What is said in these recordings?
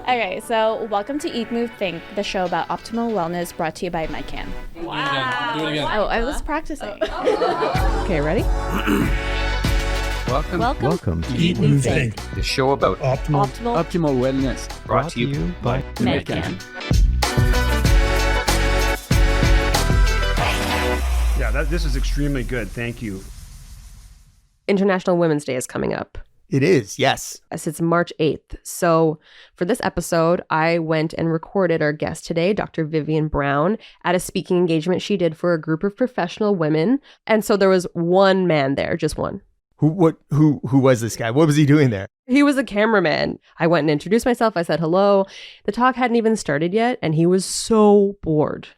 Okay, so welcome to Eat, Move, Think, the show about optimal wellness brought to you by Medcan. Wow. Do it again. Oh, I was practicing. Okay, ready? Welcome to Eat, Move, Think, the show about optimal wellness brought to you by Medcan. Yeah, this is extremely good. Thank you. International Women's Day is coming up. It is, yes. It's March 8th. So for this episode, I went and recorded our guest today, Dr. Vivien Brown, at a speaking engagement she did for a group of professional women. And so there was one man there, just one. Who was this guy? What was he doing there? He was a cameraman. I went and introduced myself. I said hello. The talk hadn't even started yet, and he was so bored.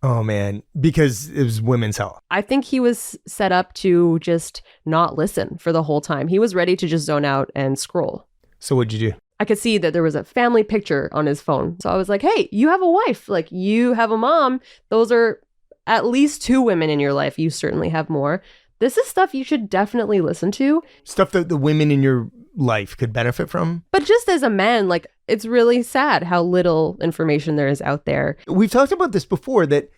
Oh, man, because it was women's health. I think he was set up to just not listen for the whole time. He was ready to just zone out and scroll. So what'd you do? I could see that there was a family picture on his phone. So I was like, hey, you have a wife. Like, you have a mom. Those are at least 2 women in your life. You certainly have more. This is stuff you should definitely listen to. Stuff that the women in your life could benefit from. But just as a man, like, it's really sad how little information there is out there. We've talked about this before, that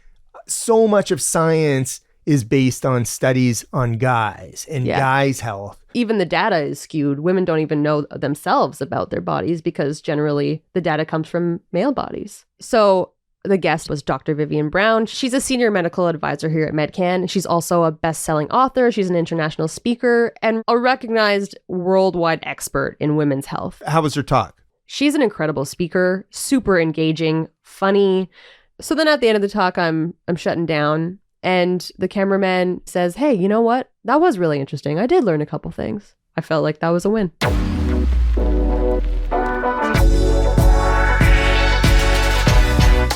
so much of science is based on studies on guys and guys' health. Even the data is skewed. Women don't even know themselves about their bodies because generally the data comes from male bodies. So the guest was Dr. Vivien Brown. She's a senior medical advisor here at Medcan. She's also a best-selling author. She's an international speaker and a recognized worldwide expert in women's health. How was her talk? She's an incredible speaker, super engaging, funny. So then at the end of the talk, I'm shutting down and the cameraman says, hey, you know what? That was really interesting. I did learn a couple things. I felt like that was a win.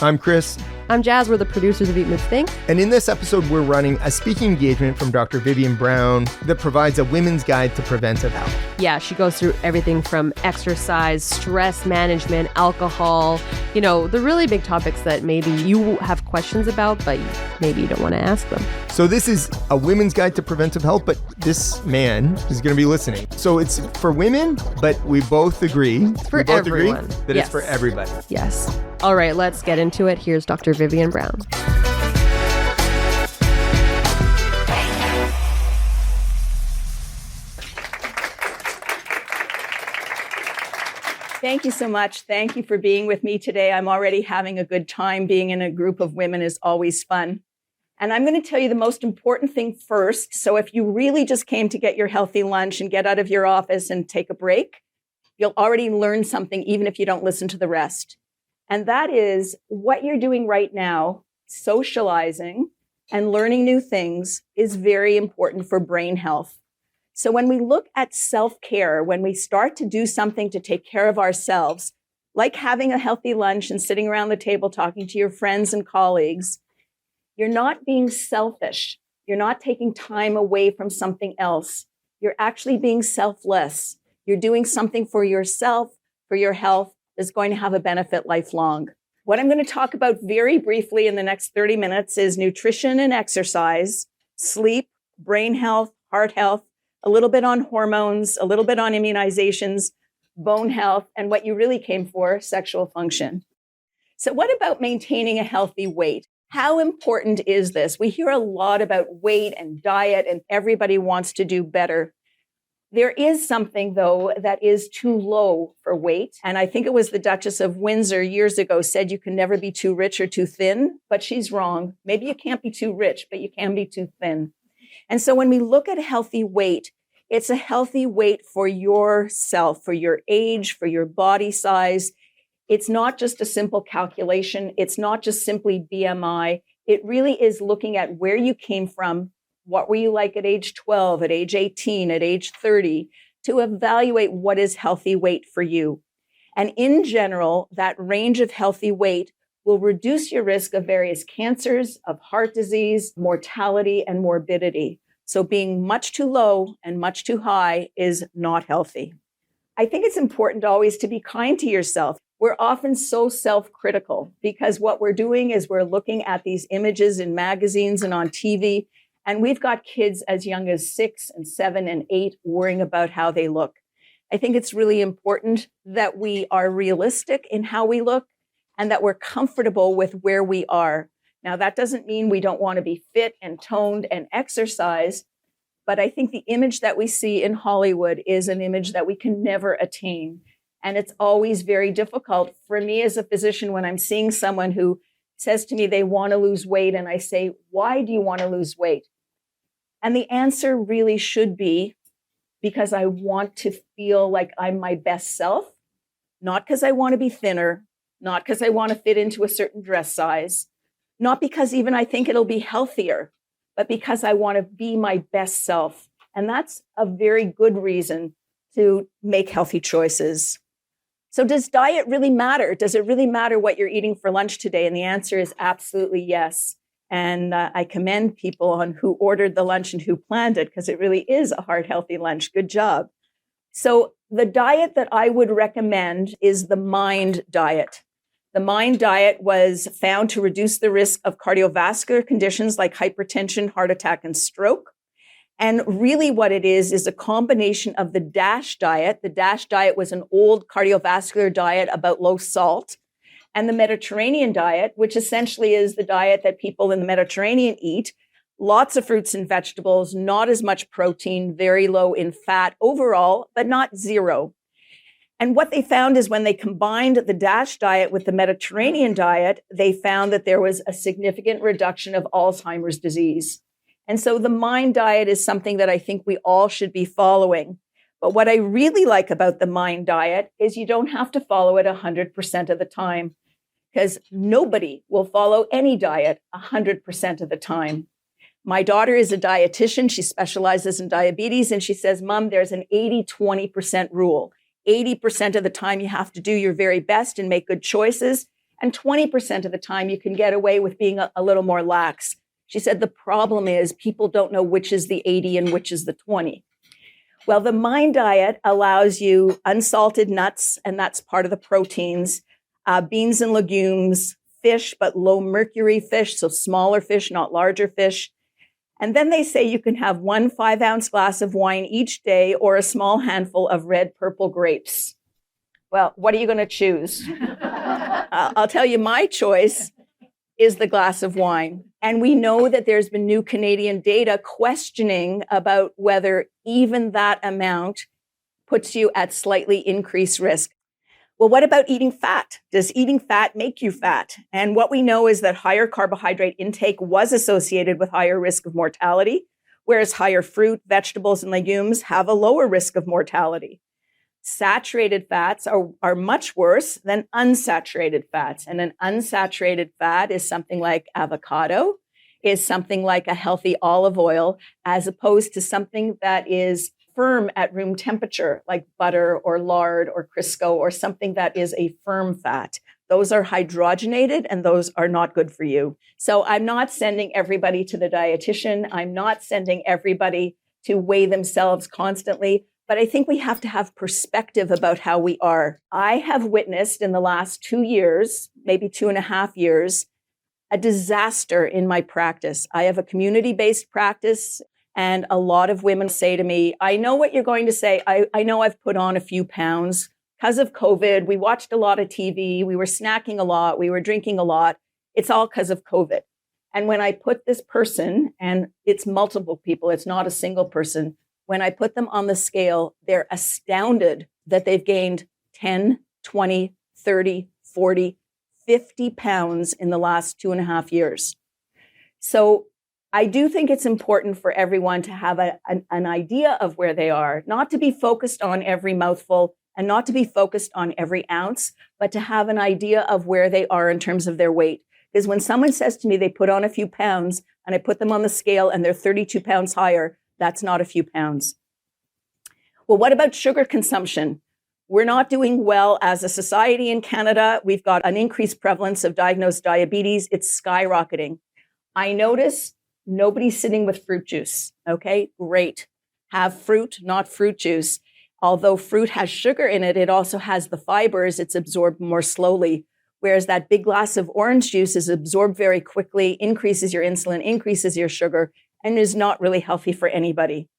I'm Chris. I'm Jazz. We're the producers of Eat, Move, Think. And in this episode, we're running a speaking engagement from Dr. Vivien Brown that provides a women's guide to preventive health. Yeah, she goes through everything from exercise, stress management, alcohol, the really big topics that maybe you have questions about, but maybe you don't want to ask them. So this is a women's guide to preventive health, but this man is going to be listening. So it's for women, but we both agree. For everyone. That it's for everybody. Yes. All right, let's get into it. Here's Dr. Vivien Brown. Thank you so much. Thank you for being with me today. I'm already having a good time. Being in a group of women is always fun. And I'm going to tell you the most important thing first. So if you really just came to get your healthy lunch and get out of your office and take a break, you'll already learn something, even if you don't listen to the rest. And that is what you're doing right now, socializing and learning new things is very important for brain health. So when we look at self-care, when we start to do something to take care of ourselves, like having a healthy lunch and sitting around the table talking to your friends and colleagues, you're not being selfish. You're not taking time away from something else. You're actually being selfless. You're doing something for yourself, for your health, is going to have a benefit lifelong. What I'm going to talk about very briefly in the next 30 minutes is nutrition and exercise, sleep, brain health, heart health, a little bit on hormones, a little bit on immunizations, bone health, and what you really came for, sexual function. So what about maintaining a healthy weight? How important is this? We hear a lot about weight and diet, and everybody wants to do better. There is something, though, that is too low for weight. And I think it was the Duchess of Windsor years ago said you can never be too rich or too thin, but she's wrong. Maybe you can't be too rich, but you can be too thin. And so when we look at a healthy weight, it's a healthy weight for yourself, for your age, for your body size. It's not just a simple calculation. It's not just simply BMI. It really is looking at where you came from. What were you like at age 12, at age 18, at age 30, to evaluate what is healthy weight for you. And in general, that range of healthy weight will reduce your risk of various cancers, of heart disease, mortality, and morbidity. So being much too low and much too high is not healthy. I think it's important always to be kind to yourself. We're often so self-critical because what we're doing is we're looking at these images in magazines and on TV. And we've got kids as young as 6 and 7 and 8 worrying about how they look. I think it's really important that we are realistic in how we look and that we're comfortable with where we are. Now, that doesn't mean we don't want to be fit and toned and exercise, but I think the image that we see in Hollywood is an image that we can never attain. And it's always very difficult for me as a physician when I'm seeing someone who says to me they want to lose weight, and I say, why do you want to lose weight? And the answer really should be because I want to feel like I'm my best self, not because I want to be thinner, not because I want to fit into a certain dress size, not because even I think it'll be healthier, but because I want to be my best self. And that's a very good reason to make healthy choices. So does diet really matter? Does it really matter what you're eating for lunch today? And the answer is absolutely yes. And I commend people on who ordered the lunch and who planned it, because it really is a heart healthy lunch. Good job. So the diet that I would recommend is the MIND diet. The MIND diet was found to reduce the risk of cardiovascular conditions like hypertension, heart attack, and stroke. And really what it is a combination of the DASH diet. The DASH diet was an old cardiovascular diet about low salt, and the Mediterranean diet, which essentially is the diet that people in the Mediterranean eat. Lots of fruits and vegetables, not as much protein, very low in fat overall, but not zero. And what they found is when they combined the DASH diet with the Mediterranean diet, they found that there was a significant reduction of Alzheimer's disease. And so the MIND diet is something that I think we all should be following. But what I really like about the MIND diet is you don't have to follow it 100% of the time, because nobody will follow any diet 100% of the time. My daughter is a dietitian. She specializes in diabetes. And she says, Mom, there's an 80-20% rule. 80% of the time you have to do your very best and make good choices. And 20% of the time you can get away with being a little more lax. She said the problem is people don't know which is the 80 and which is the 20. Well, the MIND diet allows you unsalted nuts, and that's part of the proteins, beans and legumes, fish, but low mercury fish, so smaller fish, not larger fish. And then they say you can have 1 5-ounce glass of wine each day or a small handful of red purple grapes. Well, what are you going to choose? I'll tell you, my choice is the glass of wine. And we know that there's been new Canadian data questioning about whether even that amount puts you at slightly increased risk. Well, what about eating fat? Does eating fat make you fat? And what we know is that higher carbohydrate intake was associated with higher risk of mortality, whereas higher fruit, vegetables, and legumes have a lower risk of mortality. Saturated fats are much worse than unsaturated fats. And an unsaturated fat is something like avocado, is something like a healthy olive oil, as opposed to something that is firm at room temperature, like butter or lard or Crisco or something that is a firm fat. Those are hydrogenated and those are not good for you. So I'm not sending everybody to the dietitian. I'm not sending everybody to weigh themselves constantly. But I think we have to have perspective about how we are. I have witnessed in the last 2 years, maybe 2.5 years, a disaster in my practice. I have a community-based practice, and a lot of women say to me, I know what you're going to say. I know I've put on a few pounds because of COVID. We watched a lot of TV. We were snacking a lot. We were drinking a lot. It's all because of COVID. And when I put this person, and it's multiple people, it's not a single person, when I put them on the scale, they're astounded that they've gained 10, 20, 30, 40, 50 pounds in the last 2.5 years. So I do think it's important for everyone to have an idea of where they are, not to be focused on every mouthful and not to be focused on every ounce, but to have an idea of where they are in terms of their weight. Because when someone says to me they put on a few pounds and I put them on the scale and they're 32 pounds higher, that's not a few pounds. Well, what about sugar consumption? We're not doing well as a society in Canada. We've got an increased prevalence of diagnosed diabetes. It's skyrocketing. I notice nobody's sitting with fruit juice. Okay, great. Have fruit, not fruit juice. Although fruit has sugar in it, it also has the fibers. It's absorbed more slowly. Whereas that big glass of orange juice is absorbed very quickly, increases your insulin, increases your sugar, and is not really healthy for anybody.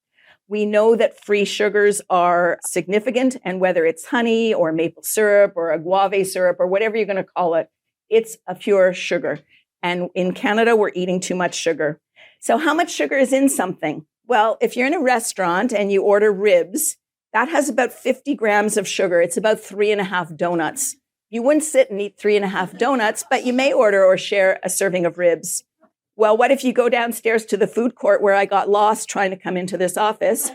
We know that free sugars are significant, and whether it's honey or maple syrup or agave syrup or whatever you're going to call it, it's a pure sugar. And in Canada, we're eating too much sugar. So how much sugar is in something? Well, if you're in a restaurant and you order ribs, that has about 50 grams of sugar. It's about 3.5 donuts. You wouldn't sit and eat 3.5 donuts, but you may order or share a serving of ribs. Well, what if you go downstairs to the food court where I got lost trying to come into this office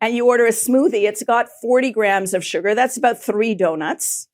and you order a smoothie? It's got 40 grams of sugar. That's about 3 donuts.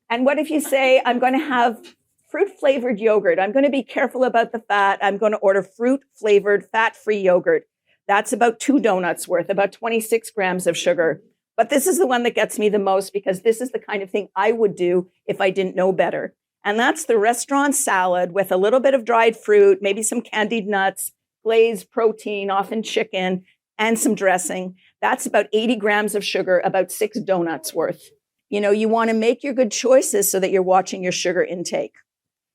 And what if you say, I'm going to have fruit-flavored yogurt. I'm going to be careful about the fat. I'm going to order fruit-flavored, fat-free yogurt. That's about 2 donuts worth, about 26 grams of sugar. But this is the one that gets me the most because this is the kind of thing I would do if I didn't know better. And that's the restaurant salad with a little bit of dried fruit, maybe some candied nuts, glazed protein, often chicken, and some dressing. That's about 80 grams of sugar, about 6 donuts worth. You know, you want to make your good choices so that you're watching your sugar intake.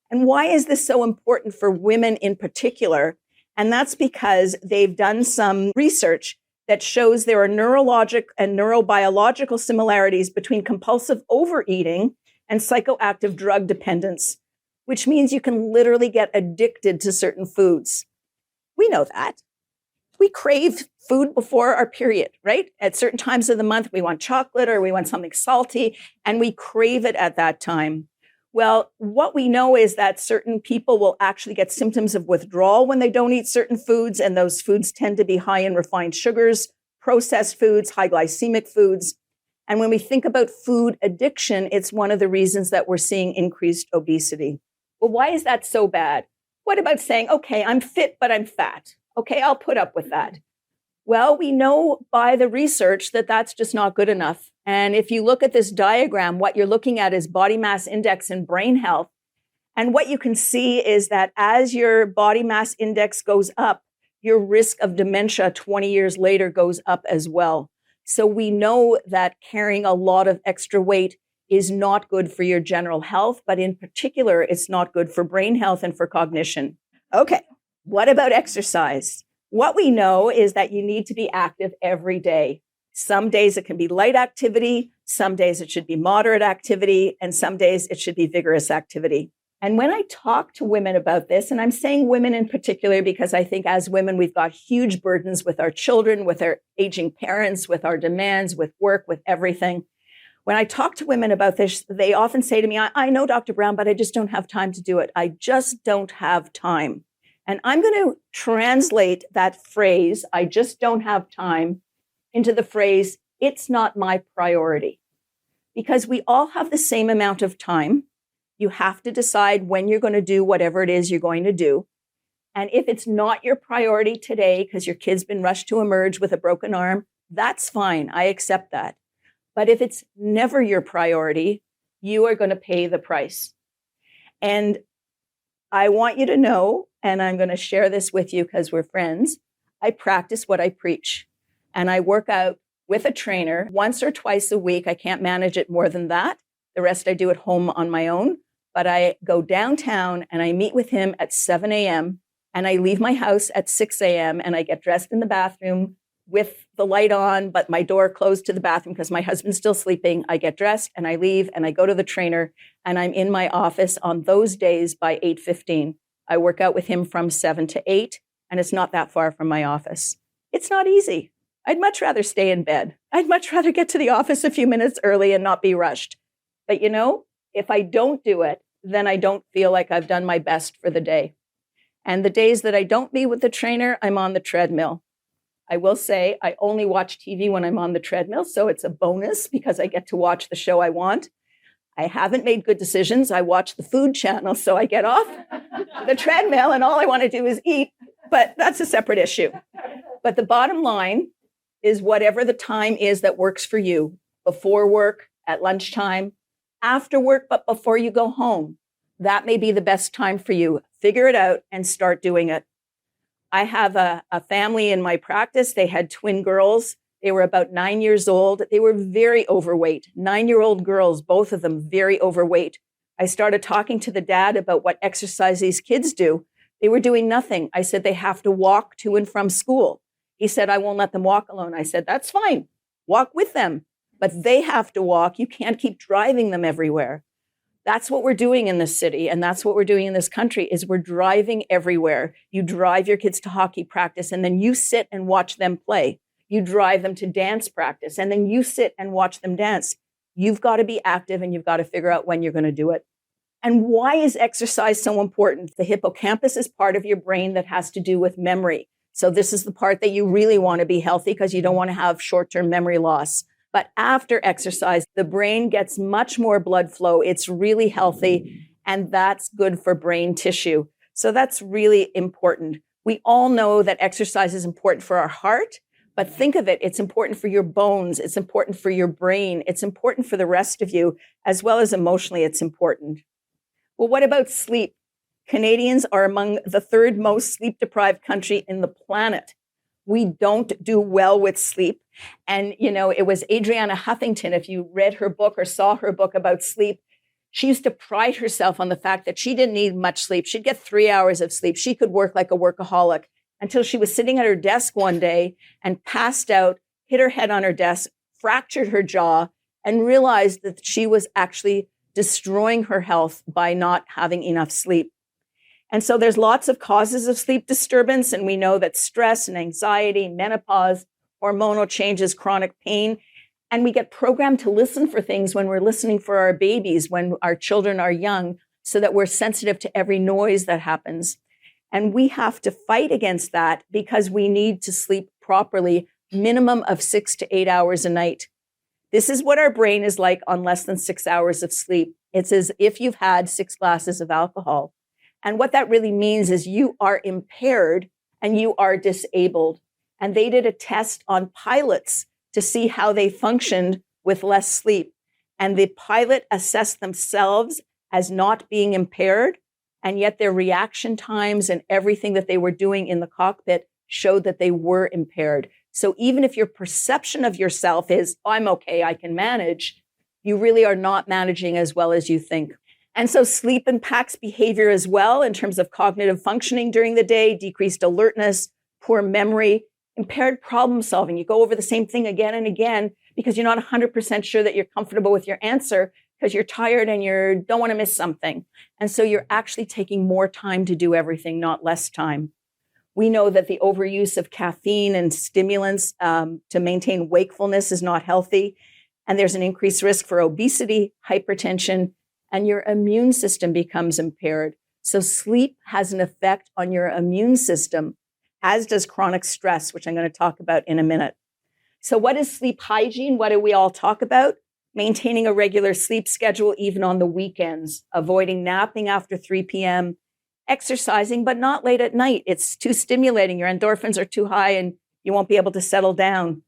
And why is this so important for women in particular? And that's because they've done some research that shows there are neurologic and neurobiological similarities between compulsive overeating and psychoactive drug dependence, which means you can literally get addicted to certain foods. We know that. We crave food before our period, right? At certain times of the month, we want chocolate or we want something salty, and we crave it at that time. Well, what we know is that certain people will actually get symptoms of withdrawal when they don't eat certain foods, and those foods tend to be high in refined sugars, processed foods, high glycemic foods. And when we think about food addiction, it's one of the reasons that we're seeing increased obesity. Well, why is that so bad? What about saying, okay, I'm fit, but I'm fat? Okay, I'll put up with that. Well, we know by the research that that's just not good enough. And if you look at this diagram, what you're looking at is body mass index and brain health. And what you can see is that as your body mass index goes up, your risk of dementia 20 years later goes up as well. So we know that carrying a lot of extra weight is not good for your general health, but in particular, it's not good for brain health and for cognition. Okay, what about exercise? What we know is that you need to be active every day. Some days it can be light activity, some days it should be moderate activity, and some days it should be vigorous activity. And when I talk to women about this, and I'm saying women in particular, because I think as women, we've got huge burdens with our children, with our aging parents, with our demands, with work, with everything. When I talk to women about this, they often say to me, I know, Dr. Brown, but I just don't have time to do it. I just don't have time. And I'm going to translate that phrase, I just don't have time, into the phrase, it's not my priority. Because we all have the same amount of time. You have to decide when you're going to do whatever it is you're going to do. And if it's not your priority today because your kid's been rushed to emerge with a broken arm, that's fine. I accept that. But if it's never your priority, you are going to pay the price. And I want you to know, and I'm going to share this with you because we're friends, I practice what I preach. And I work out with a trainer once or twice a week. I can't manage it more than that. The rest I do at home on my own. But I go downtown and I meet with him at 7 a.m. and I leave my house at 6 a.m. and I get dressed in the bathroom with the light on, but my door closed to the bathroom because my husband's still sleeping. I get dressed and I leave and I go to the trainer and I'm in my office on those days by 8:15. I work out with him from 7 to 8 and it's not that far from my office. It's not easy. I'd much rather stay in bed. I'd much rather get to the office a few minutes early and not be rushed. But you know, if I don't do it, then I don't feel like I've done my best for the day. And the days that I don't meet with the trainer, I'm on the treadmill. I will say I only watch TV when I'm on the treadmill, so it's a bonus because I get to watch the show I want. I haven't made good decisions. I watch the Food Channel, so I get off the treadmill and all I want to do is eat, but that's a separate issue. But the bottom line is whatever the time is that works for you, before work, at lunchtime, after work, but before you go home, that may be the best time for you. Figure it out and start doing it. I have a family in my practice. They had twin girls. They were about 9 years old. They were very overweight, 9-year-old girls, both of them very overweight. I started talking to the dad about what exercise these kids do. They were doing nothing. I said they have to walk to and from school. He said, I won't let them walk alone. I said, that's fine. Walk with them. But they have to walk. You can't keep driving them everywhere. That's what we're doing in this city. And that's what we're doing in this country is we're driving everywhere. You drive your kids to hockey practice and then you sit and watch them play. You drive them to dance practice and then you sit and watch them dance. You've got to be active and you've got to figure out when you're going to do it. And why is exercise so important? The hippocampus is part of your brain that has to do with memory. So this is the part that you really want to be healthy because you don't want to have short-term memory loss. But after exercise, the brain gets much more blood flow. It's really healthy, and that's good for brain tissue. So that's really important. We all know that exercise is important for our heart, but think of it, it's important for your bones. It's important for your brain. It's important for the rest of you, as well as emotionally, it's important. Well, what about sleep? Canadians are among the third most sleep-deprived country in the planet. We don't do well with sleep. And, it was Adriana Huffington, if you read her book or saw her book about sleep, she used to pride herself on the fact that she didn't need much sleep. She'd get 3 hours of sleep. She could work like a workaholic until she was sitting at her desk one day and passed out, hit her head on her desk, fractured her jaw, and realized that she was actually destroying her health by not having enough sleep. And so there's lots of causes of sleep disturbance. And we know that stress and anxiety, menopause, hormonal changes, chronic pain. And we get programmed to listen for things when we're listening for our babies, when our children are young, so that we're sensitive to every noise that happens. And we have to fight against that because we need to sleep properly, minimum of 6 to 8 hours a night. This is what our brain is like on less than 6 hours of sleep. It's as if you've had 6 glasses of alcohol. And what that really means is you are impaired and you are disabled. And they did a test on pilots to see how they functioned with less sleep. And the pilot assessed themselves as not being impaired. And yet their reaction times and everything that they were doing in the cockpit showed that they were impaired. So even if your perception of yourself is, I'm okay, I can manage, you really are not managing as well as you think. And so sleep impacts behavior as well in terms of cognitive functioning during the day, decreased alertness, poor memory, impaired problem solving. You go over the same thing again and again because you're not 100% sure that you're comfortable with your answer because you're tired and you don't want to miss something. And so you're actually taking more time to do everything, not less time. We know that the overuse of caffeine and stimulants to maintain wakefulness is not healthy. And there's an increased risk for obesity, hypertension, and your immune system becomes impaired. So sleep has an effect on your immune system, as does chronic stress, which I'm going to talk about in a minute. So what is sleep hygiene? What do we all talk about? Maintaining a regular sleep schedule, even on the weekends, avoiding napping after 3 p.m., exercising, but not late at night. It's too stimulating. Your endorphins are too high and you won't be able to settle down.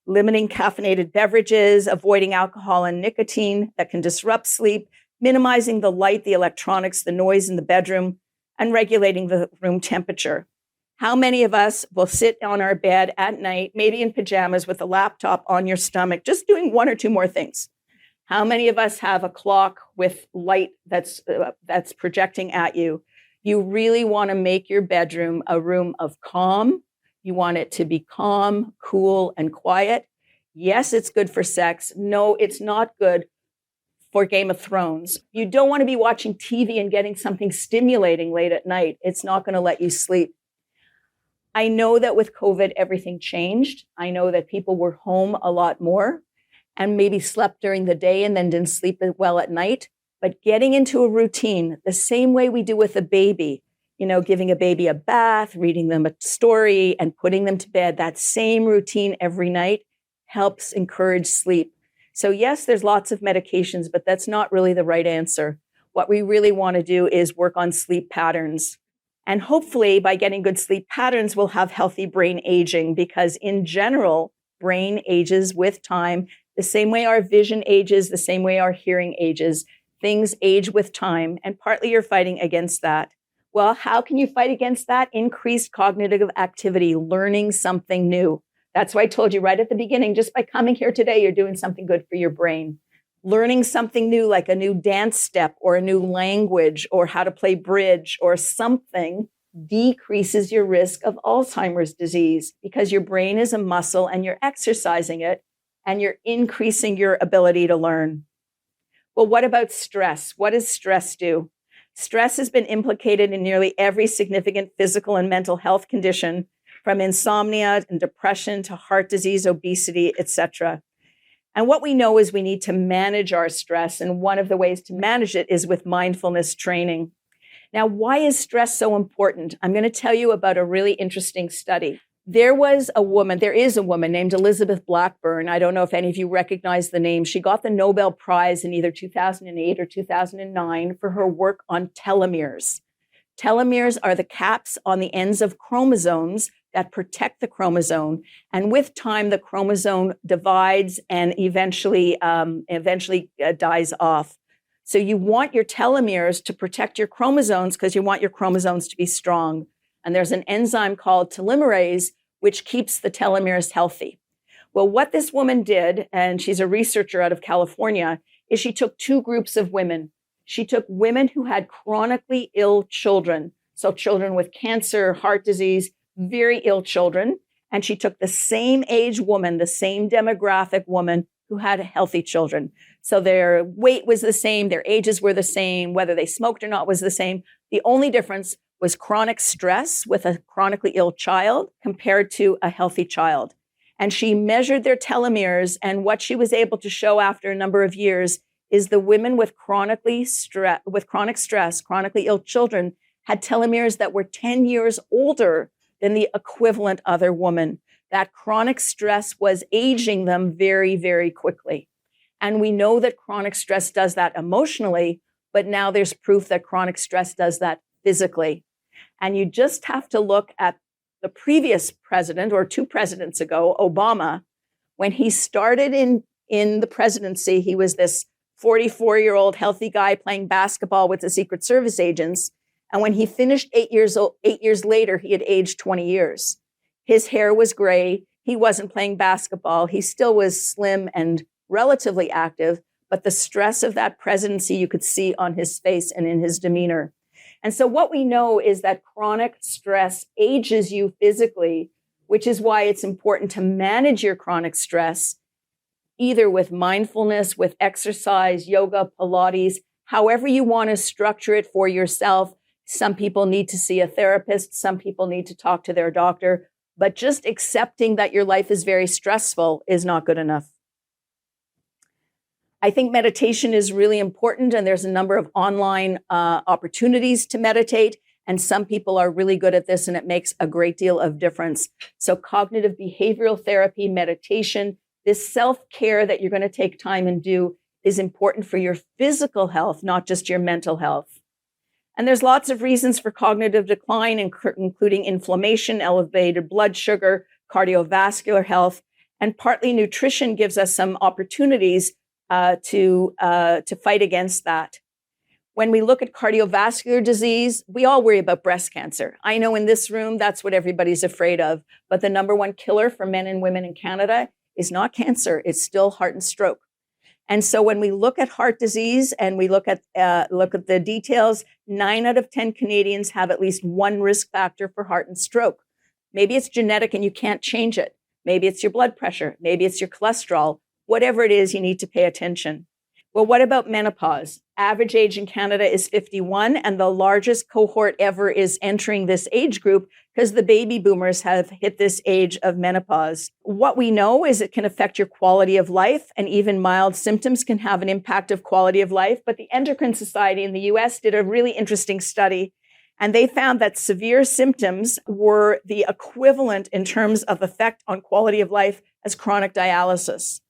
Limiting caffeinated beverages, avoiding alcohol and nicotine that can disrupt sleep, minimizing the light, the electronics, the noise in the bedroom, and regulating the room temperature. How many of us will sit on our bed at night, maybe in pajamas with a laptop on your stomach, just doing 1 or 2 more things? How many of us have a clock with light that's projecting at you? You really want to make your bedroom a room of calm. You want it to be calm, cool, and quiet. Yes, it's good for sex. No, it's not good for Game of Thrones. You don't want to be watching TV and getting something stimulating late at night. It's not going to let you sleep. I know that with COVID, everything changed. I know that people were home a lot more and maybe slept during the day and then didn't sleep well at night. But getting into a routine, the same way we do with a baby, giving a baby a bath, reading them a story, and putting them to bed, that same routine every night helps encourage sleep. So yes, there's lots of medications, but that's not really the right answer. What we really want to do is work on sleep patterns. And hopefully by getting good sleep patterns, we'll have healthy brain aging, because in general, brain ages with time, the same way our vision ages, the same way our hearing ages. Things age with time, and partly you're fighting against that. Well, how can you fight against that? Increased cognitive activity, learning something new. That's why I told you right at the beginning, just by coming here today, you're doing something good for your brain. Learning something new, like a new dance step or a new language or how to play bridge or something decreases your risk of Alzheimer's disease because your brain is a muscle and you're exercising it and you're increasing your ability to learn. Well, what about stress? What does stress do? Stress has been implicated in nearly every significant physical and mental health condition, from insomnia and depression to heart disease, obesity, etc. And what we know is we need to manage our stress. And one of the ways to manage it is with mindfulness training. Now, why is stress so important? I'm going to tell you about a really interesting study. There is a woman named Elizabeth Blackburn. I don't know if any of you recognize the name. She got the Nobel Prize in either 2008 or 2009 for her work on telomeres. Telomeres are the caps on the ends of chromosomes that protect the chromosome. And with time, the chromosome divides and eventually dies off. So you want your telomeres to protect your chromosomes because you want your chromosomes to be strong. And there's an enzyme called telomerase, which keeps the telomeres healthy. Well, what this woman did, and she's a researcher out of California, is she took two groups of women. She took women who had chronically ill children, so children with cancer, heart disease, very ill children. And she took the same age woman, the same demographic woman who had healthy children. So their weight was the same, their ages were the same, whether they smoked or not was the same. The only difference was chronic stress with a chronically ill child compared to a healthy child. And she measured their telomeres, and what she was able to show after a number of years is the women with chronic stress, chronically ill children, had telomeres that were 10 years older than the equivalent other woman. That chronic stress was aging them very, very quickly. And we know that chronic stress does that emotionally, but now there's proof that chronic stress does that physically. And you just have to look at the previous president, or two presidents ago, Obama. When he started in the presidency, he was this 44-year-old healthy guy playing basketball with the Secret Service agents. And when he finished 8 years later, he had aged 20 years. His hair was gray. He wasn't playing basketball. He still was slim and relatively active, but the stress of that presidency you could see on his face and in his demeanor. And so what we know is that chronic stress ages you physically, which is why it's important to manage your chronic stress, either with mindfulness, with exercise, yoga, Pilates, however you want to structure it for yourself. Some people need to see a therapist. Some people need to talk to their doctor. But just accepting that your life is very stressful is not good enough. I think meditation is really important, and there's a number of online opportunities to meditate, and some people are really good at this, and it makes a great deal of difference. So cognitive behavioral therapy, meditation, this self-care that you're going to take time and do is important for your physical health, not just your mental health. And there's lots of reasons for cognitive decline, including inflammation, elevated blood sugar, cardiovascular health, and partly nutrition gives us some opportunities to fight against that. When we look at cardiovascular disease, we all worry about breast cancer. I know in this room, that's what everybody's afraid of. But the number one killer for men and women in Canada is not cancer. It's still heart and stroke. And so when we look at heart disease and we look at the details, 9 out of 10 Canadians have at least one risk factor for heart and stroke. Maybe it's genetic and you can't change it. Maybe it's your blood pressure. Maybe it's your cholesterol. Whatever it is, you need to pay attention. Well, what about menopause? Average age in Canada is 51, and the largest cohort ever is entering this age group because the baby boomers have hit this age of menopause. What we know is it can affect your quality of life, and even mild symptoms can have an impact of quality of life. But the Endocrine Society in the US did a really interesting study, and they found that severe symptoms were the equivalent in terms of effect on quality of life as chronic dialysis.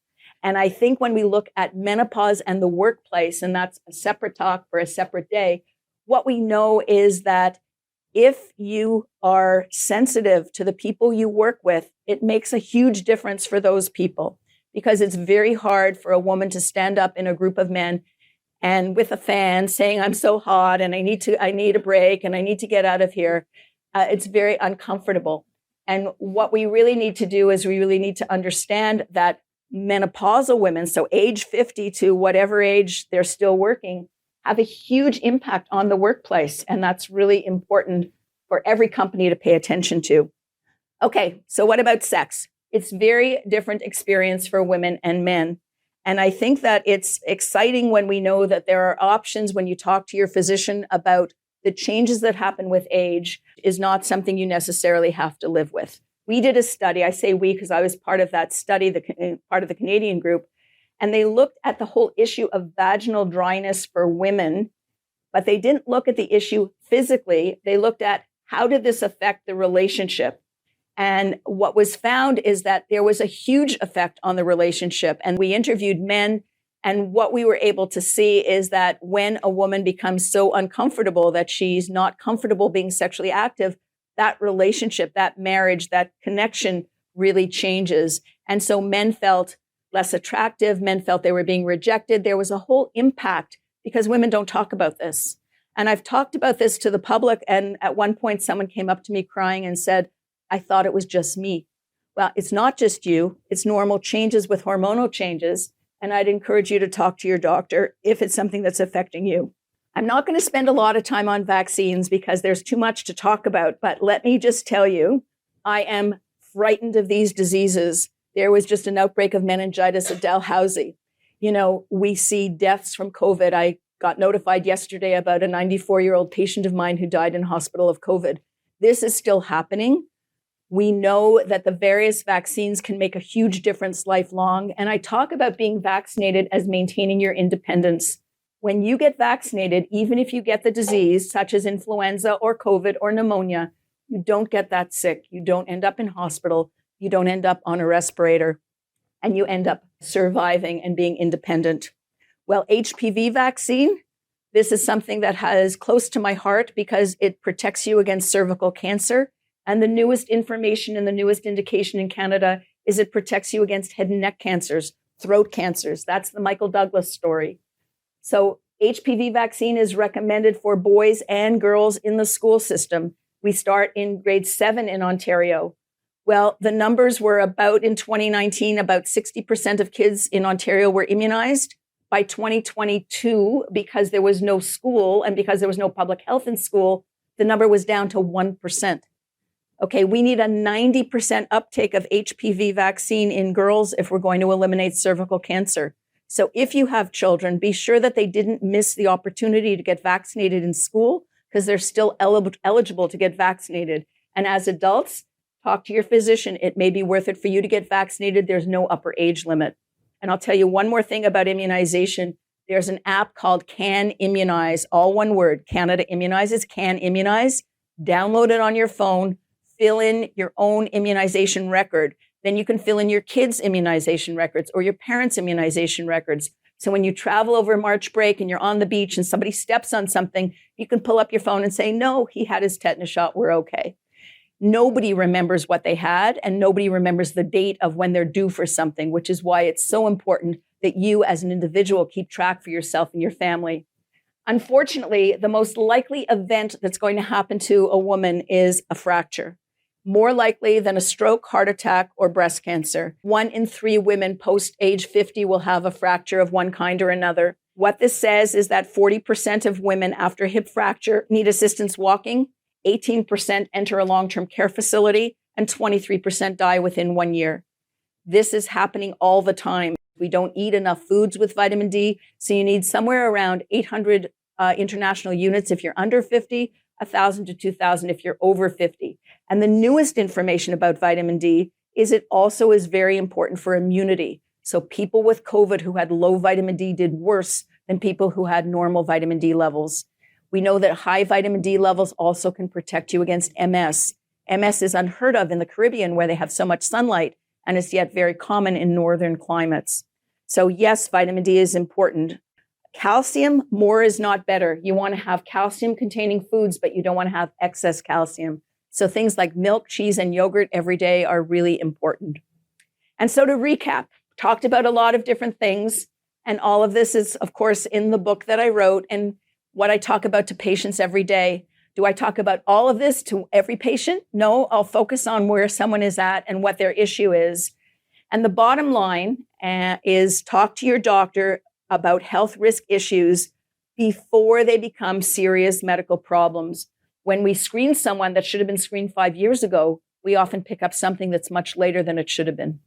And I think when we look at menopause and the workplace, and that's a separate talk for a separate day, what we know is that if you are sensitive to the people you work with, it makes a huge difference for those people, because it's very hard for a woman to stand up in a group of men and with a fan saying, I'm so hot and I need a break and I need to get out of here. It's very uncomfortable. And what we really need to do is we really need to understand that menopausal women, so age 50 to whatever age they're still working, have a huge impact on the workplace. And that's really important for every company to pay attention to. Okay, so what about sex? It's very different experience for women and men. And I think that it's exciting when we know that there are options when you talk to your physician about the changes that happen with age is not something you necessarily have to live with. We did a study, I say we because I was part of that study, part of the Canadian group, and they looked at the whole issue of vaginal dryness for women, but they didn't look at the issue physically. They looked at how did this affect the relationship? And what was found is that there was a huge effect on the relationship. And we interviewed men. And what we were able to see is that when a woman becomes so uncomfortable that she's not comfortable being sexually active, that relationship, that marriage, that connection really changes. And so men felt less attractive. Men felt they were being rejected. There was a whole impact because women don't talk about this. And I've talked about this to the public. And at one point, someone came up to me crying and said, I thought it was just me. Well, it's not just you. It's normal changes with hormonal changes. And I'd encourage you to talk to your doctor if it's something that's affecting you. I'm not going to spend a lot of time on vaccines because there's too much to talk about. But let me just tell you, I am frightened of these diseases. There was just an outbreak of meningitis at Dalhousie. You know, we see deaths from COVID. I got notified yesterday about a 94-year-old patient of mine who died in hospital of COVID. This is still happening. We know that the various vaccines can make a huge difference lifelong. And I talk about being vaccinated as maintaining your independence. When you get vaccinated, even if you get the disease, such as influenza or COVID or pneumonia, you don't get that sick. You don't end up in hospital. You don't end up on a respirator. And you end up surviving and being independent. Well, HPV vaccine, this is something that is close to my heart because it protects you against cervical cancer. And the newest information and the newest indication in Canada is it protects you against head and neck cancers, throat cancers. That's the Michael Douglas story. So HPV vaccine is recommended for boys and girls in the school system. We start in grade 7 in Ontario. Well, the numbers were about in 2019, about 60% of kids in Ontario were immunized. By 2022, because there was no school and because there was no public health in school, the number was down to 1%. Okay, we need a 90% uptake of HPV vaccine in girls if we're going to eliminate cervical cancer. So if you have children, be sure that they didn't miss the opportunity to get vaccinated in school because they're still eligible to get vaccinated. And as adults, talk to your physician. It may be worth it for you to get vaccinated. There's no upper age limit. And I'll tell you one more thing about immunization. There's an app called Can Immunize, all one word. Canada Immunizes, Can Immunize. Download it on your phone. Fill in your own immunization record. Then you can fill in your kids' immunization records or your parents' immunization records. So when you travel over March break and you're on the beach and somebody steps on something, you can pull up your phone and say, no, he had his tetanus shot, we're okay. Nobody remembers what they had and nobody remembers the date of when they're due for something, which is why it's so important that you as an individual keep track for yourself and your family. Unfortunately, the most likely event that's going to happen to a woman is a fracture. More likely than a stroke, heart attack, or breast cancer. 1 in 3 women post age 50 will have a fracture of one kind or another. What this says is that 40% of women after hip fracture need assistance walking, 18% enter a long-term care facility, and 23% die within 1 year. This is happening all the time. We don't eat enough foods with vitamin D, so you need somewhere around 800 international units if you're under 50, 1,000 to 2,000 if you're over 50. And the newest information about vitamin D is it also is very important for immunity. So people with COVID who had low vitamin D did worse than people who had normal vitamin D levels. We know that high vitamin D levels also can protect you against MS. MS is unheard of in the Caribbean where they have so much sunlight, and it's yet very common in northern climates. So yes, vitamin D is important. Calcium, more is not better. You want to have calcium-containing foods, but you don't want to have excess calcium. So things like milk, cheese, and yogurt every day are really important. And so to recap, talked about a lot of different things, and all of this is, of course, in the book that I wrote and what I talk about to patients every day. Do I talk about all of this to every patient? No, I'll focus on where someone is at and what their issue is. And the bottom line is talk to your doctor about health risk issues before they become serious medical problems. When we screen someone that should have been screened 5 years ago, we often pick up something that's much later than it should have been.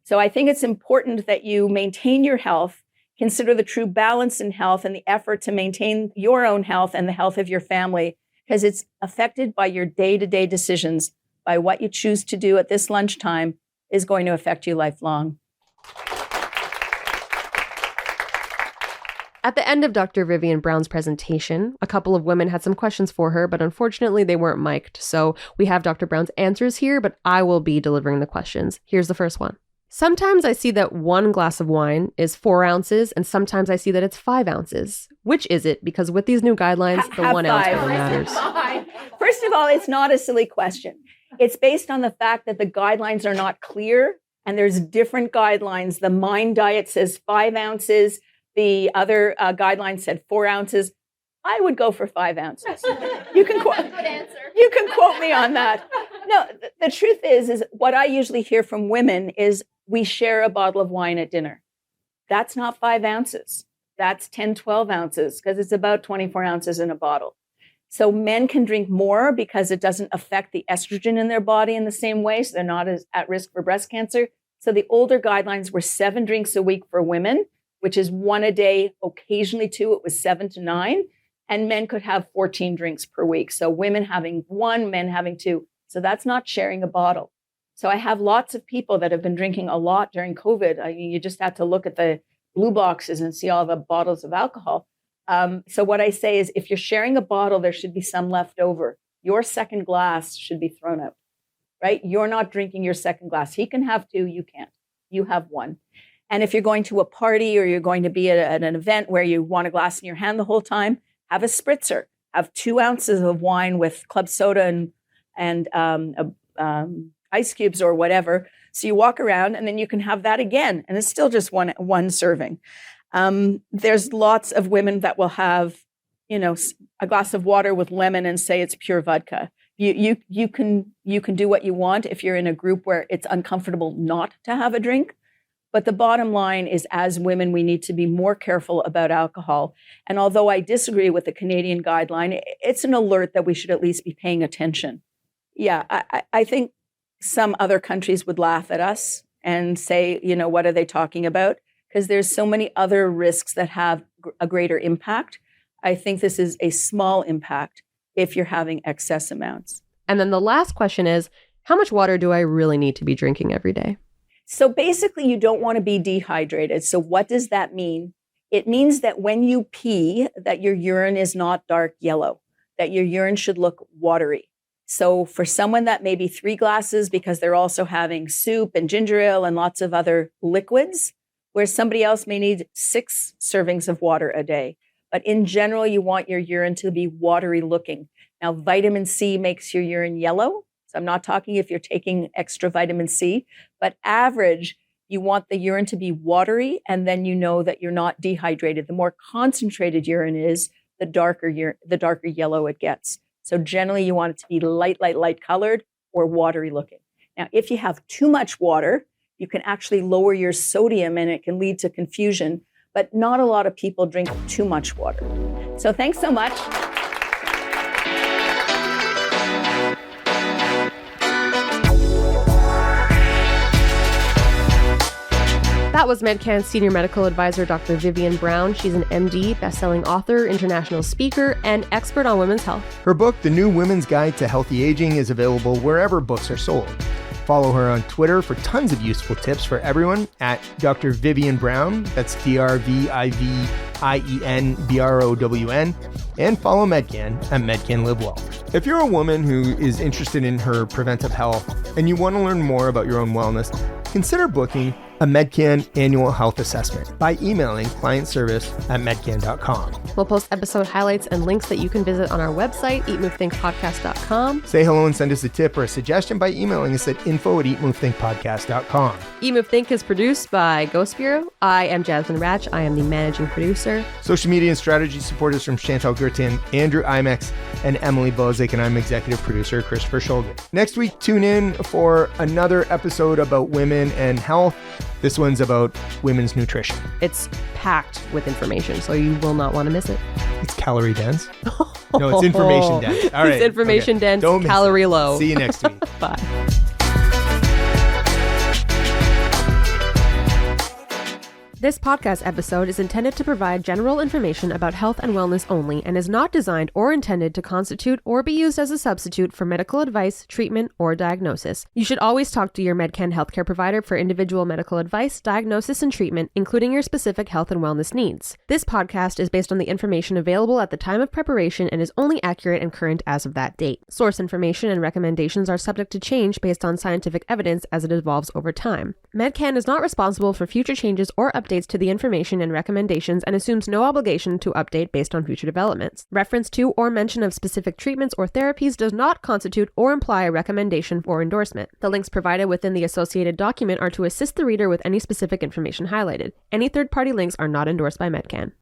So I think it's important that you maintain your health, consider the true balance in health and the effort to maintain your own health and the health of your family, because it's affected by your day-to-day decisions, by what you choose to do at this lunchtime is going to affect you lifelong. At the end of Dr. Vivien Brown's presentation, a couple of women had some questions for her, but unfortunately they weren't mic'd. So we have Dr. Brown's answers here, but I will be delivering the questions. Here's the first one. Sometimes I see that 1 glass of wine is 4 ounces, and sometimes I see that it's 5 ounces. Which is it? Because with these new guidelines, the 1 ounce really matters. First of all, it's not a silly question. It's based on the fact that the guidelines are not clear, and there's different guidelines. The Mind Diet says 5 ounces. The other guideline said 4 ounces. I would go for 5 ounces. You can quote me on that. No, the truth is what I usually hear from women is we share a bottle of wine at dinner. That's not 5 ounces. That's 10, 12 ounces because it's about 24 ounces in a bottle. So men can drink more because it doesn't affect the estrogen in their body in the same way. So they're not as at risk for breast cancer. So the older guidelines were 7 drinks a week for women, which is 1 a day, occasionally 2. It was 7 to 9. And men could have 14 drinks per week. So women having 1, men having 2. So that's not sharing a bottle. So I have lots of people that have been drinking a lot during COVID. I mean, you just have to look at the blue boxes and see all the bottles of alcohol. So what I say is if you're sharing a bottle, there should be some left over. Your second glass should be thrown out, right? You're not drinking your second glass. He can have 2, you can't. You have 1. And if you're going to a party or you're going to be at an event where you want a glass in your hand the whole time, have a spritzer. Have 2 ounces of wine with club soda and ice cubes or whatever. So you walk around and then you can have that again. And it's still just one serving. There's lots of women that will have, a glass of water with lemon and say it's pure vodka. You can do what you want if you're in a group where it's uncomfortable not to have a drink. But the bottom line is, as women, we need to be more careful about alcohol. And although I disagree with the Canadian guideline, it's an alert that we should at least be paying attention. Yeah, I think some other countries would laugh at us and say, what are they talking about? Because there's so many other risks that have a greater impact. I think this is a small impact if you're having excess amounts. And then the last question is, how much water do I really need to be drinking every day? So basically, you don't want to be dehydrated. So what does that mean? It means that when you pee, that your urine is not dark yellow, that your urine should look watery. So for someone that may be 3 glasses because they're also having soup and ginger ale and lots of other liquids, where somebody else may need 6 servings of water a day. But in general, you want your urine to be watery looking. Now, vitamin C makes your urine yellow. So I'm not talking if you're taking extra vitamin C, but average, you want the urine to be watery, and then you know that you're not dehydrated. The more concentrated urine is, the darker yellow it gets. So generally, you want it to be light colored or watery looking. Now, if you have too much water, you can actually lower your sodium, and it can lead to confusion. But not a lot of people drink too much water. So thanks so much. That was Medcan's Senior Medical Advisor, Dr. Vivien Brown. She's an MD, best-selling author, international speaker, and expert on women's health. Her book, The New Women's Guide to Healthy Aging, is available wherever books are sold. Follow her on Twitter for tons of useful tips for everyone at Dr. Vivien Brown. That's DrVivienBrown. And follow Medcan at Medcan Live Well. If you're a woman who is interested in her preventive health and you want to learn more about your own wellness, consider booking a Medcan annual health assessment by emailing clientservice@medcan.com. We'll post episode highlights and links that you can visit on our website, eatmovethinkpodcast.com. Say hello and send us a tip or a suggestion by emailing us at info@eatmovethinkpodcast.com. Eat Move Think is produced by Ghost Bureau. I am Jasmine Ratch. I am the managing producer. Social media and strategy support is from Chantal Gertin, Andrew Imex, and Emily Bozick, and I'm executive producer Christopher Shulgin. Next week, tune in for another episode about women and health. This one's about women's nutrition. It's packed with information, so you will not want to miss it. It's calorie dense. No, it's information dense. All right. It's information dense, Don't miss calorie it. low. See you next week. Bye. This podcast episode is intended to provide general information about health and wellness only and is not designed or intended to constitute or be used as a substitute for medical advice, treatment, or diagnosis. You should always talk to your Medcan healthcare provider for individual medical advice, diagnosis, and treatment, including your specific health and wellness needs. This podcast is based on the information available at the time of preparation and is only accurate and current as of that date. Source information and recommendations are subject to change based on scientific evidence as it evolves over time. Medcan is not responsible for future changes or updates to the information and recommendations and assumes no obligation to update based on future developments. Reference to or mention of specific treatments or therapies does not constitute or imply a recommendation or endorsement. The links provided within the associated document are to assist the reader with any specific information highlighted. Any third-party links are not endorsed by Medcan.